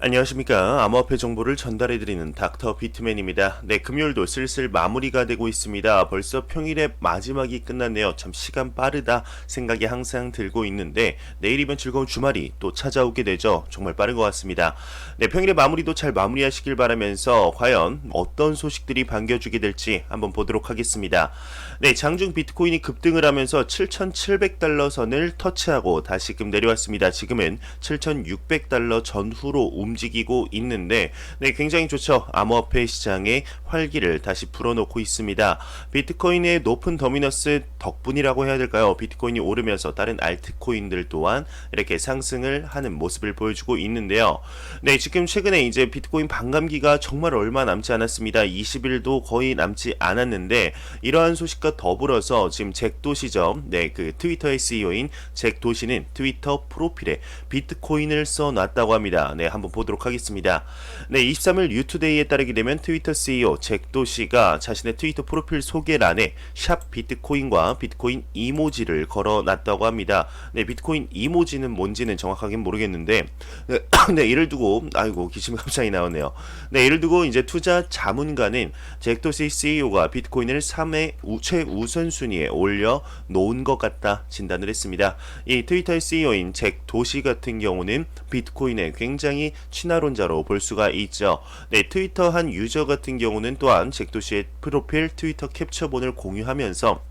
안녕하십니까. 암호화폐 정보를 전달해드리는 닥터 비트맨입니다. 네, 금요일도 슬슬 마무리가 되고 있습니다. 벌써 평일의 마지막이 끝났네요. 참 시간 빠르다 생각이 항상 들고 있는데 내일이면 즐거운 주말이 또 찾아오게 되죠. 정말 빠른 것 같습니다. 네, 평일의 마무리도 잘 마무리하시길 바라면서 과연 어떤 소식들이 반겨주게 될지 한번 보도록 하겠습니다. 네, 장중 비트코인이 급등을 하면서 7,700달러 선을 터치하고 다시금 내려왔습니다. 지금은 7,600달러 전후로 움직이고 있는데 네, 굉장히 좋죠. 암호화폐 시장의 활기를 다시 불어넣고 있습니다. 비트코인의 높은 더미너스 덕분이라고 해야 될까요? 비트코인이 오르면서 다른 알트코인들 또한 이렇게 상승을 하는 모습을 보여주고 있는데요. 네, 지금 최근에 이제 비트코인 반감기가 정말 얼마 남지 않았습니다. 20일도 거의 남지 않았는데 이러한 소식과 더불어서 지금 잭 도시죠. 네, 그 트위터의 CEO인 잭 도시는 트위터 프로필에 비트코인을 써놨다고 합니다. 네, 한번 보도록 하겠습니다. 네, 23일 뉴투데이에 따르게 되면 트위터 CEO 잭 도시가 자신의 트위터 프로필 소개란에 샵 비트코인과 비트코인 이모지를 걸어놨다고 합니다. 네, 비트코인 이모지는 뭔지는 정확하게 모르겠는데 네, 네, 이를 두고 아이고 기침이 갑자기 나오네요. 네, 이를 두고 이제 투자 자문가는 잭 도시 CEO가 비트코인을 3회 최우선 순위에 올려 놓은 것 같다 진단을 했습니다. 이 트위터의 CEO인 잭 도시 같은 경우는 비트코인에 굉장히 친화론자로 볼 수가 있죠. 네, 트위터 한 유저 같은 경우는 또한 잭 도시의 프로필 트위터 캡처본을 공유하면서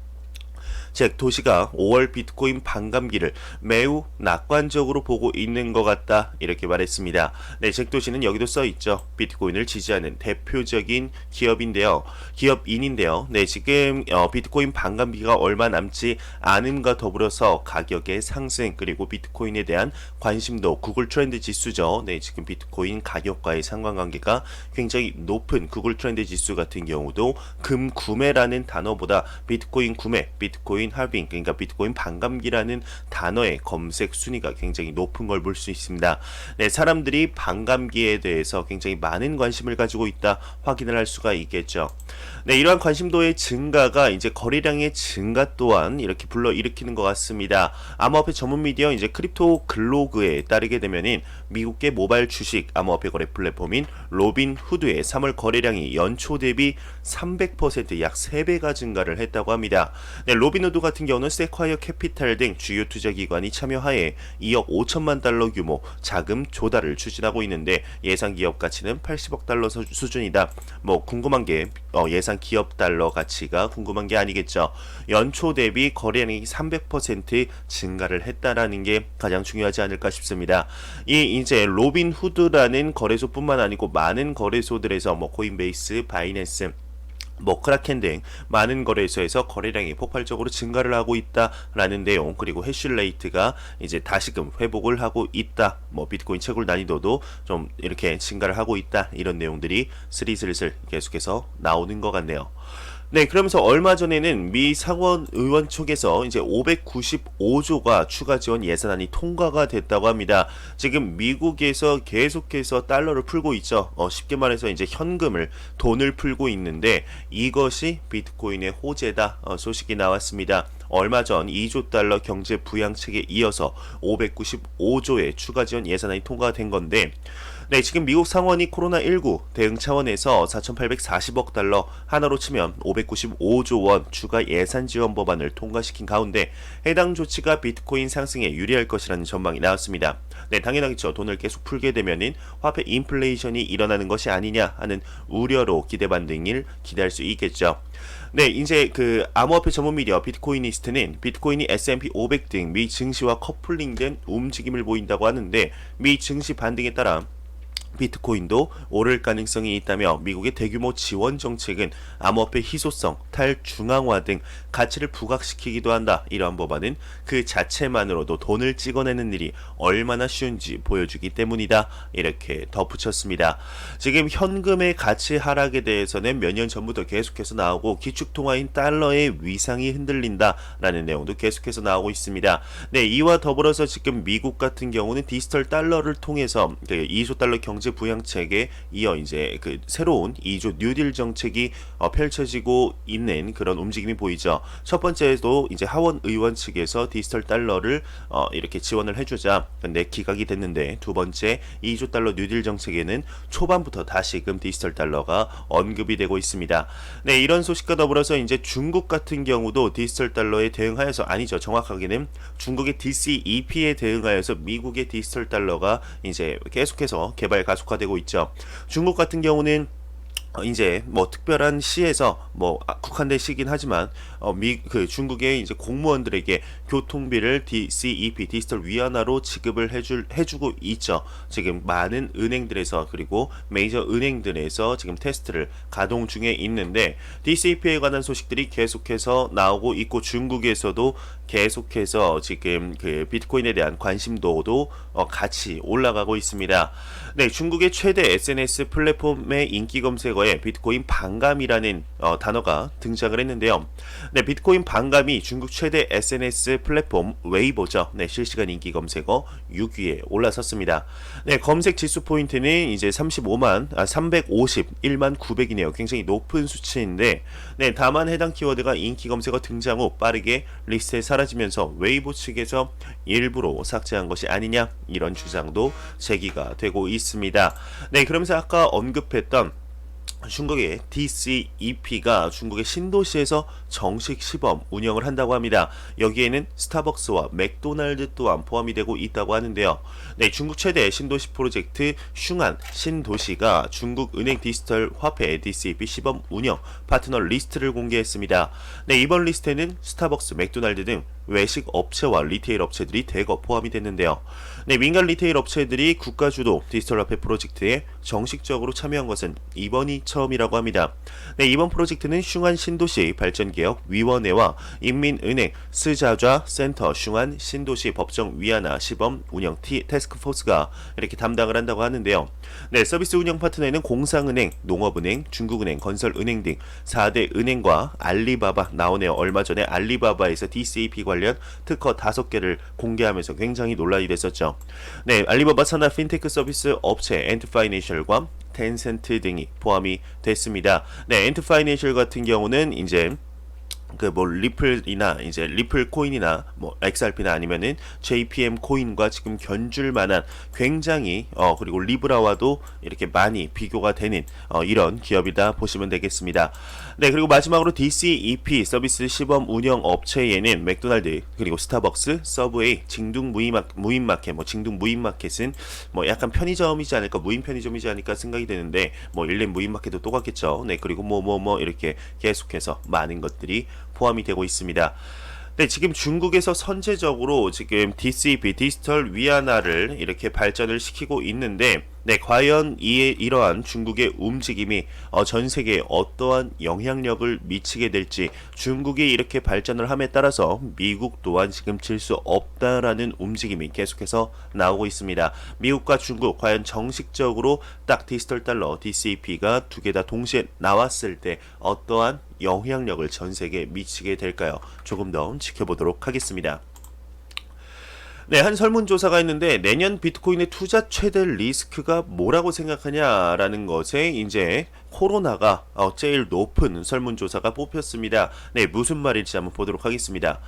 잭 도시가 5월 비트코인 반감기를 매우 낙관적으로 보고 있는 것 같다 이렇게 말했습니다. 네, 잭 도시는 여기도 써있죠. 비트코인을 지지하는 대표적인 기업인인데요. 네, 지금 비트코인 반감기가 얼마 남지 않음과 더불어서 가격의 상승 그리고 비트코인에 대한 관심도 구글 트렌드 지수죠. 네, 지금 비트코인 가격과의 상관관계가 굉장히 높은 구글 트렌드 지수 같은 경우도 금 구매라는 단어보다 비트코인 구매, 비트코인 할빙, 그러니까 비트코인 반감기라는 단어의 검색 순위가 굉장히 높은 걸 볼 수 있습니다. 네, 사람들이 반감기에 대해서 굉장히 많은 관심을 가지고 있다 확인을 할 수가 있겠죠. 네, 이러한 관심도의 증가가 이제 거래량의 증가 또한 이렇게 불러일으키는 것 같습니다. 암호화폐 전문 미디어 이제 크립토 글로그에 따르게 되면은 미국계 모바일 주식 암호화폐 거래 플랫폼인 로빈후드의 3월 거래량이 연초 대비 300%약 3배가 증가를 했다고 합니다. 네, 로빈후드 같은 경우는 세콰이어 캐피탈 등 주요 투자기관이 참여하에 2억 5천만 달러 규모 자금 조달을 추진하고 있는데 예상 기업 가치는 80억 달러 수준이다. 뭐 궁금한 게 예상 기업 달러 가치가 궁금한 게 아니겠죠. 연초 대비 거래량이 300% 증가를 했다라는 게 가장 중요하지 않을까 싶습니다. 이 이제 로빈후드라는 거래소뿐만 아니고 많은 거래소들에서 뭐 코인베이스, 바이낸스 크라켄 등 많은 거래소에서 거래량이 폭발적으로 증가를 하고 있다라는 내용, 그리고 해시레이트가 이제 다시금 회복을 하고 있다. 비트코인 채굴 난이도도 좀 이렇게 증가를 하고 있다. 이런 내용들이 슬슬 계속해서 나오는 것 같네요. 네, 그러면서 얼마 전에는 미 상원 의원 쪽에서 이제 595조가 추가 지원 예산안이 통과가 됐다고 합니다. 지금 미국에서 계속해서 달러를 풀고 있죠. 쉽게 말해서 이제 돈을 풀고 있는데 이것이 비트코인의 호재다 소식이 나왔습니다. 얼마 전 2조 달러 경제 부양책에 이어서 595조의 추가 지원 예산안이 통과된 건데 네, 지금 미국 상원이 코로나19 대응 차원에서 4,840억 달러, 하나로 치면 595조 원 추가 예산 지원 법안을 통과시킨 가운데 해당 조치가 비트코인 상승에 유리할 것이라는 전망이 나왔습니다. 네, 당연하겠죠. 돈을 계속 풀게 되면은 화폐 인플레이션이 일어나는 것이 아니냐 하는 우려로 기대 반등을 기대할 수 있겠죠. 네, 이제 그 암호화폐 전문 미디어 비트코이니스트는 비트코인이 S&P 500 등 미 증시와 커플링된 움직임을 보인다고 하는데 미 증시 반등에 따라 비트코인도 오를 가능성이 있다며 미국의 대규모 지원 정책은 암호화폐 희소성, 탈중앙화 등 가치를 부각시키기도 한다. 이러한 법안은 그 자체만으로도 돈을 찍어내는 일이 얼마나 쉬운지 보여주기 때문이다. 이렇게 덧붙였습니다. 지금 현금의 가치 하락에 대해서는 몇 년 전부터 계속해서 나오고 기축통화인 달러의 위상이 흔들린다라는 내용도 계속해서 나오고 있습니다. 네, 이와 더불어서 지금 미국 같은 경우는 디지털 달러를 통해서 2조 달러 경제 경제 부양책에 이어 이제 그 새로운 2조 뉴딜 정책이 펼쳐지고 있는 그런 움직임이 보이죠. 첫 번째도 이제 하원 의원 측에서 디지털 달러를 이렇게 지원을 해주자 근데 기각이 됐는데, 두 번째 2조 달러 뉴딜 정책에는 초반부터 다시금 디지털 달러가 언급이 되고 있습니다. 네, 이런 소식과 더불어서 이제 중국 같은 경우도 디지털 달러에 대응하여서, 아니죠, 정확하게는 중국의 DCEP에 대응하여서 미국의 디지털 달러가 이제 계속해서 개발 가속화되고 있죠. 중국 같은 경우는 이제 뭐 특별한 시에서 뭐 국한된 시긴 하지만 중국의 이제 공무원들에게 교통비를 DCEP 디지털 위안화로 지급을 해주고 있죠. 지금 많은 은행들에서, 그리고 메이저 은행들에서 지금 테스트를 가동 중에 있는데, DCEP에 관한 소식들이 계속해서 나오고 있고, 중국에서도 계속해서 지금 그 비트코인에 대한 관심도도 같이 올라가고 있습니다. 네, 중국의 최대 SNS 플랫폼의 인기 검색어에 비트코인 반감이라는 단어가 등장을 했는데요. 네, 비트코인 반감이 중국 최대 SNS 플랫폼 웨이보죠. 네, 실시간 인기 검색어 6위에 올라섰습니다. 네, 검색 지수 포인트는 이제 351만 900이네요. 굉장히 높은 수치인데, 네, 다만 해당 키워드가 인기 검색어 등장 후 빠르게 리스트에 사라지면서 웨이보 측에서 일부러 삭제한 것이 아니냐, 이런 주장도 제기가 되고 있습니다. 네, 그러면서 아까 언급했던 중국의 DCEP가 중국의 신도시에서 정식 시범 운영을 한다고 합니다. 여기에는 스타벅스와 맥도날드 또한 포함이 되고 있다고 하는데요. 네, 중국 최대 신도시 프로젝트 슝안 신도시가 중국 은행 디지털 화폐 DCEP 시범 운영 파트너 리스트를 공개했습니다. 네, 이번 리스트에는 스타벅스, 맥도날드 등 외식 업체와 리테일 업체들이 대거 포함이 됐는데요. 네, 민간 리테일 업체들이 국가 주도 디지털 화폐 프로젝트에 정식적으로 참여한 것은 이번이 처음이라고 합니다. 네, 이번 프로젝트는 슝안 신도시 발전개혁 위원회와 인민은행 스자좌 센터 슝안 신도시 법정 위안화 시범 운영 태스크포스가 이렇게 담당을 한다고 하는데요. 네, 서비스 운영 파트너에는 공상은행, 농업은행, 중국은행, 건설은행 등 4대 은행과 알리바바 나오네요. 얼마 전에 알리바바에서 DCEP 관련 특허 5개를 공개하면서 굉장히 논란이 됐었죠. 네, 알리바바 산하 핀테크 서비스 업체 엔트파이낸셜과 텐센트 등이 포함이 됐습니다. 네, 엔트파이낸셜 같은 경우는 이제 그 뭐 리플이나 이제 리플 코인이나 뭐 XRP나 아니면은 JPM 코인과 지금 견줄 만한 굉장히 그리고 리브라와도 이렇게 많이 비교가 되는 이런 기업이다 보시면 되겠습니다. 네, 그리고 마지막으로 DCEP 서비스 시범 운영 업체에는 맥도날드, 그리고 스타벅스, 서브웨이, 징둥 무인마켓, 뭐 징둥 무인마켓은 뭐 약간 편의점이지 않을까, 무인 편의점이지 않을까 생각이 되는데, 뭐 일렘 무인마켓도 똑같겠죠. 네, 그리고 뭐 이렇게 계속해서 많은 것들이 포함이 되고 있습니다. 네, 지금 중국에서 선제적으로 지금 DCEP 디지털 위안화를 이렇게 발전을 시키고 있는데, 네, 과연 이러한 중국의 움직임이 전 세계에 어떠한 영향력을 미치게 될지, 중국이 이렇게 발전을 함에 따라서 미국 또한 지금 질 수 없다라는 움직임이 계속해서 나오고 있습니다. 미국과 중국 과연 정식적으로 딱 디지털 달러 DCEP가 두 개 다 동시에 나왔을 때 어떠한 영향력을 전 세계에 미치게 될까요? 조금 더 지켜보도록 하겠습니다. 네, 한 설문조사가 있는데, 내년 비트코인의 투자 최대 리스크가 뭐라고 생각하냐라는 것에 이제 코로나가 제일 높은 설문조사가 뽑혔습니다. 네, 무슨 말일지 한번 보도록 하겠습니다.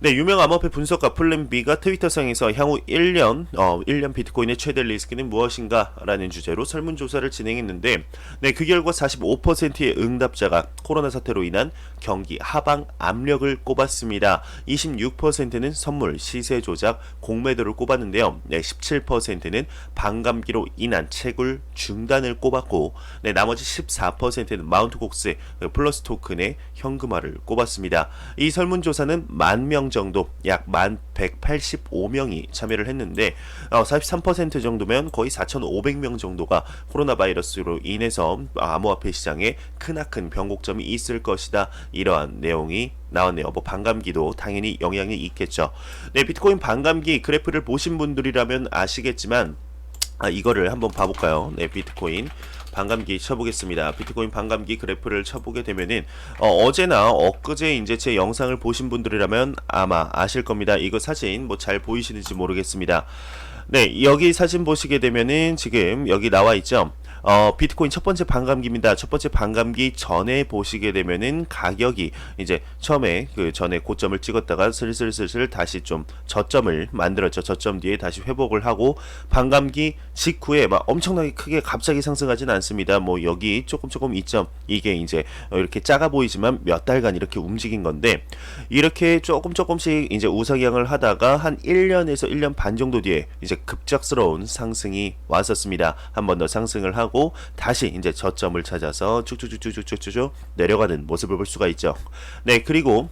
네, 유명 암호화폐 분석가 플랜B가 트위터상에서 향후 1년 비트코인의 최대 리스크는 무엇인가? 라는 주제로 설문조사를 진행했는데, 네, 그 결과 45%의 응답자가 코로나 사태로 인한 경기 하방 압력을 꼽았습니다. 26%는 선물, 시세 조작, 공매도를 꼽았는데요. 네, 17%는 반감기로 인한 채굴 중단을 꼽았고, 네, 나머지 14%는 마운트 곡스 플러스 토큰의 현금화를 꼽았습니다. 이 설문조사는 10,000명 정도, 약 1185명이 참여를 했는데 43% 정도면 거의 4,500명 정도가 코로나 바이러스로 인해서 암호화폐 시장에 크나큰 변곡점이 있을 것이다, 이러한 내용이 나왔네요. 뭐 반감기도 당연히 영향이 있겠죠. 네, 비트코인 반감기 그래프를 보신 분들이라면 아시겠지만, 이거를 한번 봐볼까요? 네, 비트코인 반감기 쳐보겠습니다. 비트코인 반감기 그래프를 쳐보게 되면은 어제나 엊그제 이제 제 영상을 보신 분들이라면 아마 아실 겁니다. 이거 사진 뭐 잘 보이시는지 모르겠습니다. 네, 여기 사진 보시게 되면은 지금 여기 나와 있죠. 비트코인 첫 번째 반감기입니다. 첫 번째 반감기 전에 보시게 되면은 가격이 이제 처음에 그 전에 고점을 찍었다가 슬슬슬슬 다시 좀 저점을 만들었죠. 저점 뒤에 다시 회복을 하고 반감기 직후에 막 엄청나게 크게 갑자기 상승하진 않습니다. 뭐 여기 조금 있죠. 이게 이제 이렇게 작아 보이지만 몇 달간 이렇게 움직인 건데 이렇게 조금씩 이제 우상향을 하다가 한 1년에서 1년 반 정도 뒤에 이제 급작스러운 상승이 왔었습니다. 한 번 더 상승을 하고 다시 이제 저점을 찾아서 쭉쭉쭉쭉쭉쭉 내려가는 모습을 볼 수가 있죠. 네, 그리고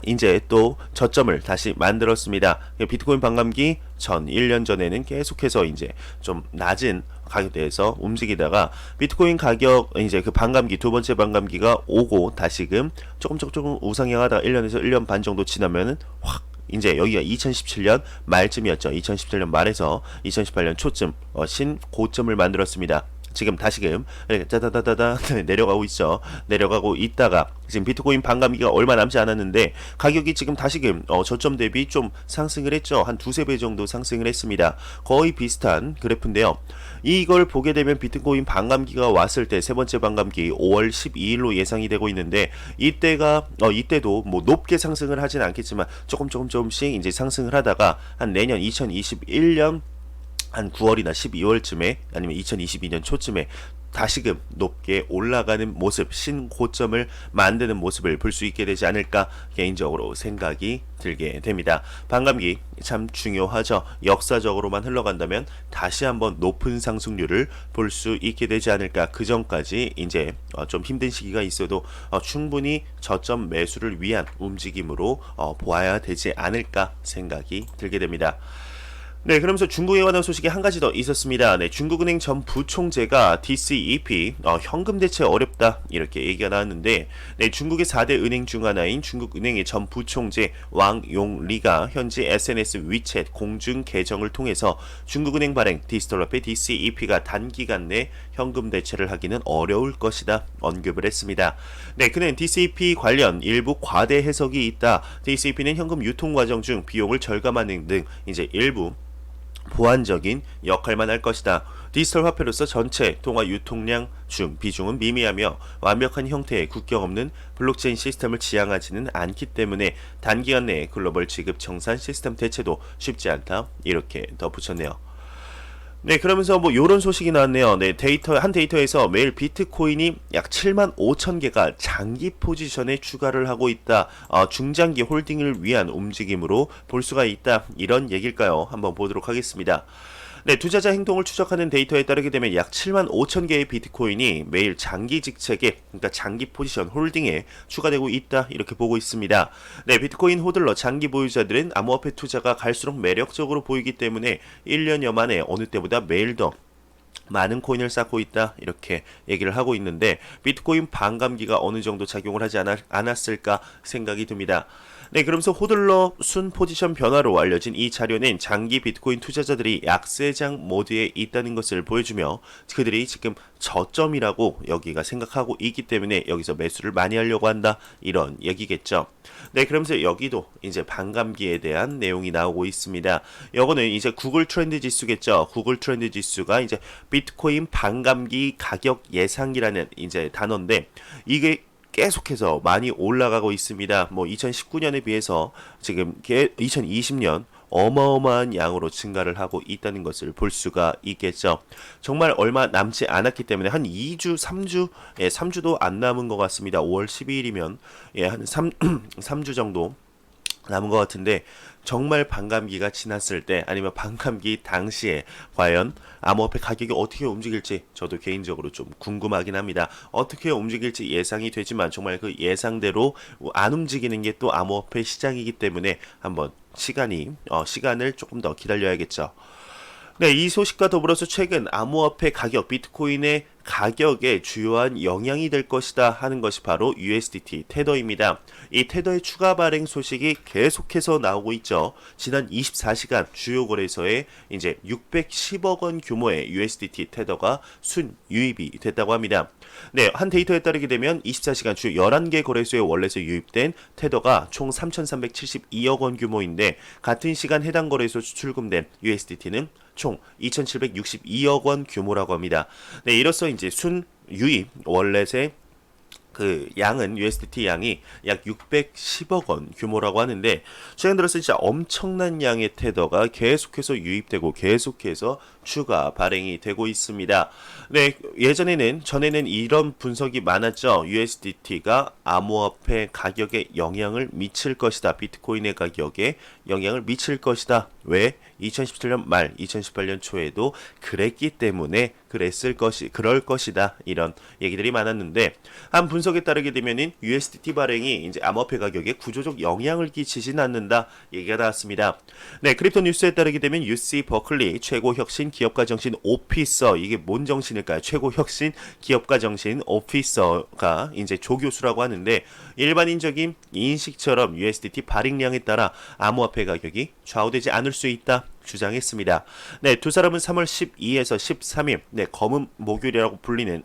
이제 또 저점을 다시 만들었습니다. 비트코인 반감기 전 1년 전에는 계속해서 이제 좀 낮은 가격대에서 움직이다가 비트코인 가격 이제 그 반감기 두 번째 반감기가 오고 다시금 조금 우상향하다가 1년에서 1년 반 정도 지나면은 확 이제 여기가 2017년 말쯤이었죠. 2017년 말에서 2018년 초쯤 신고점을 만들었습니다. 지금 다시금 짜다다다다 내려가고 있죠. 내려가고 있다가 지금 비트코인 반감기가 얼마 남지 않았는데 가격이 지금 다시금 저점 대비 좀 상승을 했죠. 한 두세 배 정도 상승을 했습니다. 거의 비슷한 그래프인데요. 이걸 보게 되면 비트코인 반감기가 왔을 때 세 번째 반감기 5월 12일로 예상이 되고 있는데 이때도 뭐 높게 상승을 하진 않겠지만 조금씩 이제 상승을 하다가 한 내년 2021년 한 9월이나 12월쯤에 아니면 2022년 초쯤에 다시금 높게 올라가는 모습, 신고점을 만드는 모습을 볼 수 있게 되지 않을까 개인적으로 생각이 들게 됩니다. 반감기 참 중요하죠. 역사적으로만 흘러간다면 다시 한번 높은 상승률을 볼 수 있게 되지 않을까. 그 전까지 이제 좀 힘든 시기가 있어도 충분히 저점 매수를 위한 움직임으로 보아야 되지 않을까 생각이 들게 됩니다. 네, 그러면서 중국에 관한 소식이 한 가지 더 있었습니다. 네, 중국은행 전 부총재가 DCEP 현금 대체 어렵다 이렇게 얘기가 나왔는데, 네, 중국의 4대 은행 중 하나인 중국은행의 전 부총재 왕용리가 현지 SNS 위챗 공중 계정을 통해서 중국은행 발행 디지털화폐 DCEP가 단기간 내 현금 대체를 하기는 어려울 것이다 언급을 했습니다. 네, 그는 DCEP 관련 일부 과대 해석이 있다. DCEP는 현금 유통 과정 중 비용을 절감하는 등 이제 일부 보완적인 역할만 할 것이다. 디지털 화폐로서 전체 통화 유통량 중 비중은 미미하며 완벽한 형태의 국경 없는 블록체인 시스템을 지향하지는 않기 때문에 단기간 내에 글로벌 지급 정산 시스템 대체도 쉽지 않다. 이렇게 덧붙였네요. 네, 그러면서 뭐 요런 소식이 나왔네요. 네, 한 데이터에서 매일 비트코인이 약 7만 5천 개가 장기 포지션에 추가를 하고 있다. 중장기 홀딩을 위한 움직임으로 볼 수가 있다. 이런 얘기일까요? 한번 보도록 하겠습니다. 네, 투자자 행동을 추적하는 데이터에 따르게 되면 약 7만 5천 개의 비트코인이 매일 장기 직책에, 그러니까 장기 포지션 홀딩에 추가되고 있다 이렇게 보고 있습니다. 네, 비트코인 호들러 장기 보유자들은 암호화폐 투자가 갈수록 매력적으로 보이기 때문에 1년여 만에 어느 때보다 매일 더 많은 코인을 쌓고 있다 이렇게 얘기를 하고 있는데 비트코인 반감기가 어느 정도 작용을 하지 않았을까 생각이 듭니다. 네, 그러면서 호들러 순 포지션 변화로 알려진 이 자료는 장기 비트코인 투자자들이 약세장 모드에 있다는 것을 보여주며 그들이 지금 저점이라고 여기가 생각하고 있기 때문에 여기서 매수를 많이 하려고 한다 이런 얘기겠죠. 네, 그러면서 여기도 이제 반감기에 대한 내용이 나오고 있습니다. 요거는 이제 구글 트렌드 지수겠죠. 구글 트렌드 지수가 이제 비트코인 반감기 가격 예상이라는 이제 단어인데 이게 계속해서 많이 올라가고 있습니다. 뭐 2019년에 비해서 지금 2020년 어마어마한 양으로 증가를 하고 있다는 것을 볼 수가 있겠죠. 정말 얼마 남지 않았기 때문에 한 2주, 3주, 3주도 안 남은 것 같습니다. 5월 12일이면 한 3주 정도 남은 것 같은데 정말 반감기가 지났을 때 아니면 반감기 당시에 과연 암호화폐 가격이 어떻게 움직일지 저도 개인적으로 좀 궁금하긴 합니다. 어떻게 움직일지 예상이 되지만 정말 그 예상대로 안 움직이는 게 또 암호화폐 시장이기 때문에 한번 시간을 조금 더 기다려야겠죠. 네, 이 소식과 더불어서 최근 암호화폐 가격, 비트코인의 가격에 주요한 영향이 될 것이다 하는 것이 바로 USDT 테더입니다. 이 테더의 추가 발행 소식이 계속해서 나오고 있죠. 지난 24시간 주요 거래소에 이제 610억 원 규모의 USDT 테더가 순유입이 됐다고 합니다. 네, 한 데이터에 따르게 되면 24시간 주 11개 거래소에 월렛에 유입된 테더가 총 3,372억 원 규모인데 같은 시간 해당 거래소 수출금된 USDT는 총 2,762억 원 규모라고 합니다. 네, 이로써 이제 순 유입 월렛의 그 양은 USDT 양이 약 610억 원 규모라고 하는데 최근 들어서 진짜 엄청난 양의 테더가 계속해서 유입되고 계속해서 추가 발행이 되고 있습니다. 네, 전에는 이런 분석이 많았죠. USDT가 암호화폐 가격에 영향을 미칠 것이다. 비트코인의 가격에 영향을 미칠 것이다. 왜? 2017년 말, 2018년 초에도 그랬기 때문에 그럴 것이다. 이런 얘기들이 많았는데 한 분석에 따르게 되면은 USDT 발행이 이제 암호화폐 가격에 구조적 영향을 끼치진 않는다. 얘기가 나왔습니다. 네, 크립토 뉴스에 따르게 되면 UC 버클리 최고 혁신 기업가 정신 오피서 이게 뭔 정신일까요? 최고 혁신 기업가 정신 오피서가 이제 조교수라고 하는데 일반인적인 인식처럼 USDT 발행량에 따라 암호화폐 가격이 좌우되지 않을 수 있다. 주장했습니다. 네, 두 사람은 3월 12에서 13일, 네, 검은 목요일이라고 불리는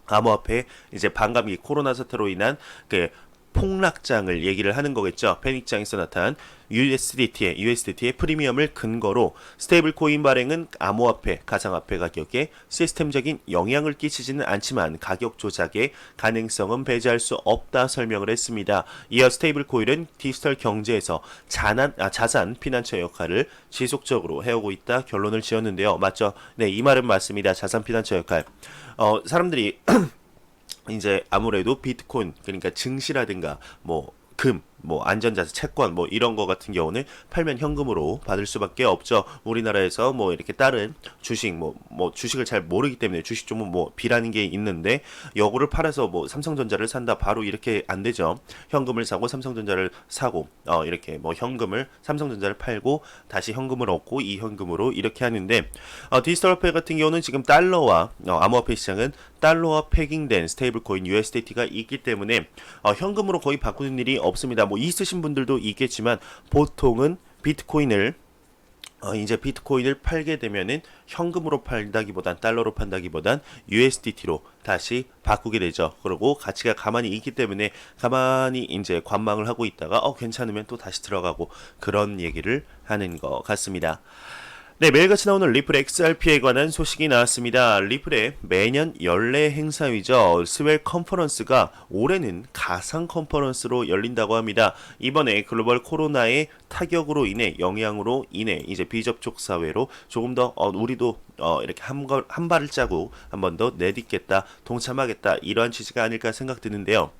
암호화폐 이제 반감기 코로나 사태로 인한 그 폭락장을 얘기를 하는 거겠죠. 패닉장에서 나타난 USDT의 프리미엄을 근거로 스테이블 코인 발행은 암호화폐, 가상화폐 가격에 시스템적인 영향을 끼치지는 않지만 가격 조작의 가능성은 배제할 수 없다 설명을 했습니다. 이어 스테이블 코인은 디지털 경제에서 자산 피난처 역할을 지속적으로 해오고 있다 결론을 지었는데요. 맞죠? 네, 이 말은 맞습니다. 자산 피난처 역할. 사람들이 이제 아무래도 비트코인 그러니까 증시라든가 뭐 금, 뭐 안전자산, 채권 뭐 이런 거 같은 경우는 팔면 현금으로 받을 수밖에 없죠. 우리나라에서 뭐 이렇게 다른 주식 뭐 주식을 잘 모르기 때문에 주식 종목 뭐 B라는 게 있는데 요거를 팔아서 뭐 삼성전자를 산다 바로 이렇게 안 되죠. 현금을 사고 삼성전자를 사고 이렇게 뭐 현금을 삼성전자를 팔고 다시 현금을 얻고 이 현금으로 이렇게 하는데 디지털 화폐 같은 경우는 지금 달러와 암호화폐 시장은 달러와 패깅된 스테이블 코인 USDT가 있기 때문에 현금으로 거의 바꾸는 일이 없습니다. 뭐 있으신 분들도 있겠지만 보통은 비트코인을 팔게 되면은 현금으로 팔다기보단 달러로 판다기보단 USDT로 다시 바꾸게 되죠. 그리고 가치가 가만히 있기 때문에 가만히 이제 관망을 하고 있다가 괜찮으면 또 다시 들어가고 그런 얘기를 하는 것 같습니다. 네, 매일같이 나오는 리플 XRP에 관한 소식이 나왔습니다. 리플의 매년 연례 행사이죠. 스웰 컨퍼런스가 올해는 가상 컨퍼런스로 열린다고 합니다. 이번에 글로벌 코로나의 타격으로 인해 영향으로 인해 이제 비접촉 사회로 조금 더 우리도 이렇게 한 발자국 한 번 더 내딛겠다, 동참하겠다 이러한 취지가 아닐까 생각드는데요.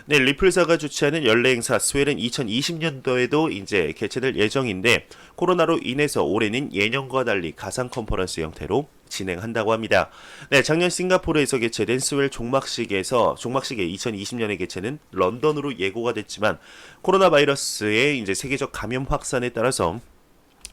네, 리플사가 주최하는 연례 행사 스웰은 2020년도에도 이제 개최될 예정인데 코로나로 인해서 올해는 예년과 달리 가상 컨퍼런스 형태로 진행한다고 합니다. 네, 작년 싱가포르에서 개최된 스웰 종막식의 2020년의 개최는 런던으로 예고가 됐지만 코로나 바이러스의 이제 세계적 감염 확산에 따라서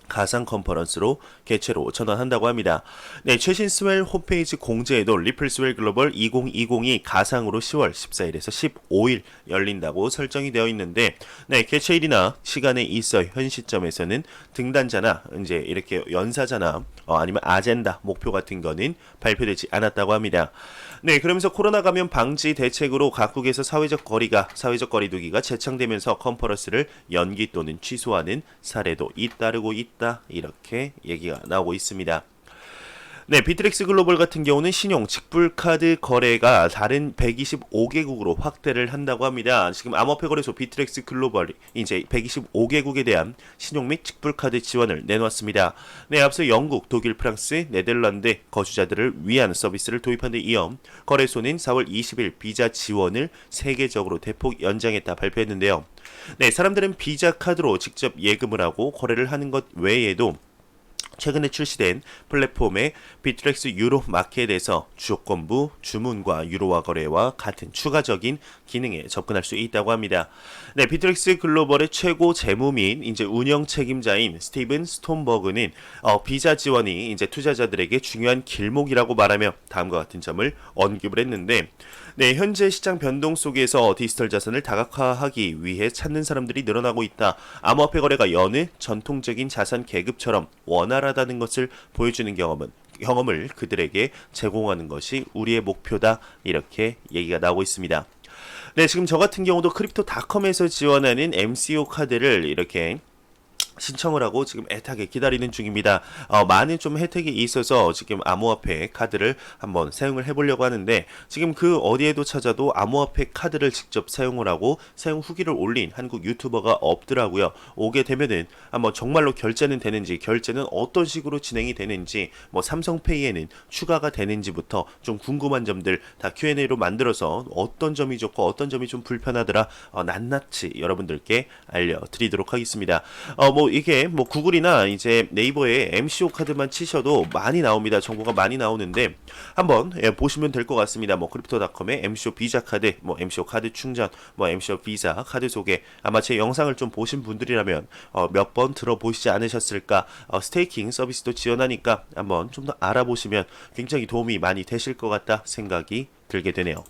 가상 컨퍼런스로 개최로 전환한다고 합니다. 네, 최신 스웰 홈페이지 공지에도 리플 스웰 글로벌 2020이 가상으로 10월 14일에서 15일 열린다고 설정이 되어 있는데, 네, 개최일이나 시간에 있어 현 시점에서는 등단자나 이제 이렇게 연사자나 아니면 아젠다 목표 같은 거는 발표되지 않았다고 합니다. 네, 그러면서 코로나 감염 방지 대책으로 각국에서 사회적 거리두기가 재창되면서 컨퍼런스를 연기 또는 취소하는 사례도 잇따르고 있다. 이렇게 얘기가 나오고 있습니다. 네, 비트렉스 글로벌 같은 경우는 신용 직불카드 거래가 다른 125개국으로 확대를 한다고 합니다. 지금 암호화폐 거래소 비트렉스 글로벌이 이제 125개국에 대한 신용 및 직불카드 지원을 내놓았습니다. 네, 앞서 영국, 독일, 프랑스, 네덜란드 거주자들을 위한 서비스를 도입한 데 이어 거래소는 4월 20일 비자 지원을 세계적으로 대폭 연장했다 발표했는데요. 네, 사람들은 비자 카드로 직접 예금을 하고 거래를 하는 것 외에도 최근에 출시된 플랫폼의 비트렉스 유로 마켓에서 조건부 주문과 유로화 거래와 같은 추가적인 기능에 접근할 수 있다고 합니다. 네, 비트렉스 글로벌의 최고 재무 및 이제 운영 책임자인 스티븐 스톤버그는 비자 지원이 이제 투자자들에게 중요한 길목이라고 말하며 다음과 같은 점을 언급을 했는데, 네, 현재 시장 변동 속에서 디지털 자산을 다각화하기 위해 찾는 사람들이 늘어나고 있다. 암호화폐 거래가 여느 전통적인 자산 계급처럼 원활하다는 것을 보여주는 경험을 그들에게 제공하는 것이 우리의 목표다. 이렇게 얘기가 나오고 있습니다. 네, 지금 저 같은 경우도 크립토닷컴에서 지원하는 MCO 카드를 이렇게 신청을 하고 지금 애타게 기다리는 중입니다. 많은 좀 혜택이 있어서 지금 암호화폐 카드를 한번 사용을 해보려고 하는데, 지금 그 어디에도 찾아도 암호화폐 카드를 직접 사용을 하고 사용 후기를 올린 한국 유튜버가 없더라고요. 오게 되면은 한번 정말로 결제는 되는지, 결제는 어떤 식으로 진행이 되는지, 뭐 삼성페이에는 추가가 되는지부터 좀 궁금한 점들 다 Q&A로 만들어서 어떤 점이 좋고 어떤 점이 좀 불편하더라 낱낱이 여러분들께 알려드리도록 하겠습니다. 이게 구글이나 이제 네이버에 MCO 카드만 치셔도 많이 나옵니다. 정보가 많이 나오는데 한번 보시면 될 것 같습니다. 크립토닷컴의 MCO 비자 카드, MCO 카드 충전, MCO 비자 카드 소개, 아마 제 영상을 좀 보신 분들이라면 몇 번 들어보시지 않으셨을까. 스테이킹 서비스도 지원하니까 한번 좀 더 알아보시면 굉장히 도움이 많이 되실 것 같다 생각이 들게 되네요.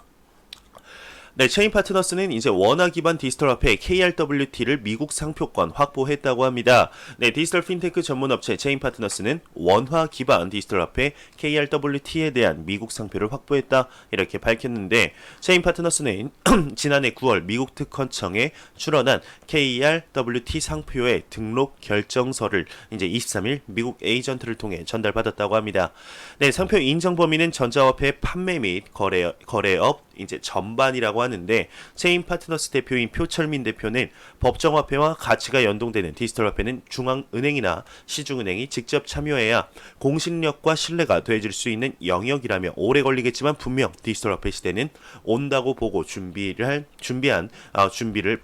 네, 체인 파트너스는 이제 원화 기반 디지털 화폐 KRWT를 미국 상표권 확보했다고 합니다. 네, 디지털 핀테크 전문 업체 체인 파트너스는 원화 기반 디지털 화폐 KRWT에 대한 미국 상표를 확보했다. 이렇게 밝혔는데, 체인 파트너스는 지난해 9월 미국 특허청에 출원한 KRWT 상표의 등록 결정서를 이제 23일 미국 에이전트를 통해 전달받았다고 합니다. 네, 상표 인정 범위는 전자화폐 판매 및 거래업 이제 전반이라고 하는데, 체인 파트너스 대표인 표철민 대표는 법정화폐와 가치가 연동되는 디지털 화폐는 중앙은행이나 시중은행이 직접 참여해야 공신력과 신뢰가 더해질 수 있는 영역이라며 오래 걸리겠지만 분명 디지털 화폐 시대는 온다고 보고 필요한 준비를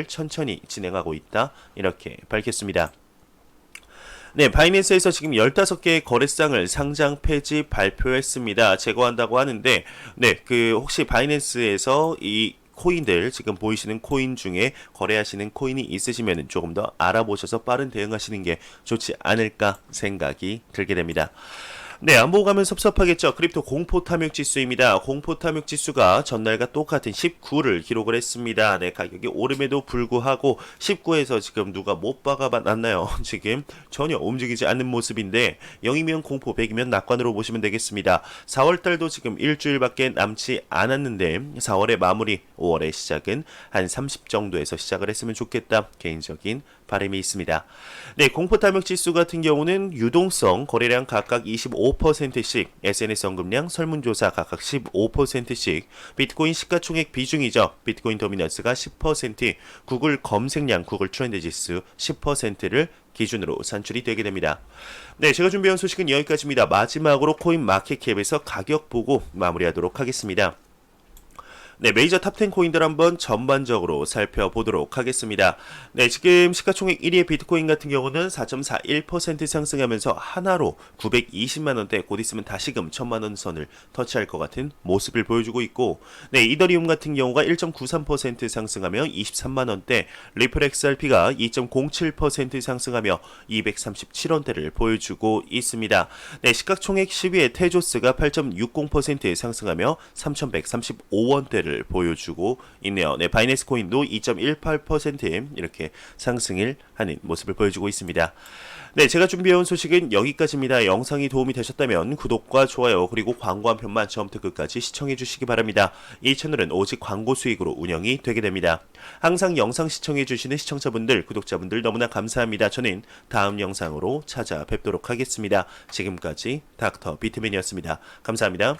천천히 진행하고 있다. 이렇게 밝혔습니다. 네, 바이낸스에서 지금 15개의 거래상을 상장 폐지 발표했습니다. 제거한다고 하는데, 네, 혹시 바이낸스에서 이 코인들, 지금 보이시는 코인 중에 거래하시는 코인이 있으시면 조금 더 알아보셔서 빠른 대응하시는 게 좋지 않을까 생각이 들게 됩니다. 네, 안 보고 가면 섭섭하겠죠. 크립토 공포 탐욕 지수입니다. 공포 탐욕 지수가 전날과 똑같은 19를 기록을 했습니다. 네, 가격이 오름에도 불구하고 19에서 지금 누가 못 박아놨나요? 지금 전혀 움직이지 않는 모습인데, 0이면 공포, 100이면 낙관으로 보시면 되겠습니다. 4월달도 지금 일주일밖에 남지 않았는데 4월의 마무리, 5월의 시작은 한 30 정도에서 시작을 했으면 좋겠다. 개인적인 바람이 있습니다. 네, 공포 탐욕 지수 같은 경우는 유동성, 거래량 각각 25%씩, SNS 언급량, 설문조사 각각 15%씩, 비트코인 시가총액 비중이죠. 비트코인 도미넌스가 10%, 구글 검색량, 구글 트렌드 지수 10%를 기준으로 산출이 되게 됩니다. 네, 제가 준비한 소식은 여기까지입니다. 마지막으로 코인 마켓캡에서 가격 보고 마무리하도록 하겠습니다. 네, 메이저 탑10 코인들 한번 전반적으로 살펴보도록 하겠습니다. 네, 지금 시가총액 1위의 비트코인 같은 경우는 4.41% 상승하면서 하나로 920만원대, 곧 있으면 다시금 1000만원 선을 터치할 것 같은 모습을 보여주고 있고, 네, 이더리움 같은 경우가 1.93% 상승하며 23만원대, 리플 XRP가 2.07% 상승하며 237원대를 보여주고 있습니다. 네, 시가총액 10위의 테조스가 8.60% 상승하며 3135원대를 보여주고 있네요. 네, 바이낸스 코인도 2.18% 이렇게 상승을 하는 모습을 보여주고 있습니다. 네, 제가 준비해온 소식은 여기까지입니다. 영상이 도움이 되셨다면 구독과 좋아요, 그리고 광고 한 편만 처음부터 끝까지 시청해 주시기 바랍니다. 이 채널은 오직 광고 수익으로 운영이 되게 됩니다. 항상 영상 시청해 주시는 시청자분들, 구독자분들 너무나 감사합니다. 저는 다음 영상으로 찾아뵙도록 하겠습니다. 지금까지 닥터 비트맨이었습니다. 감사합니다.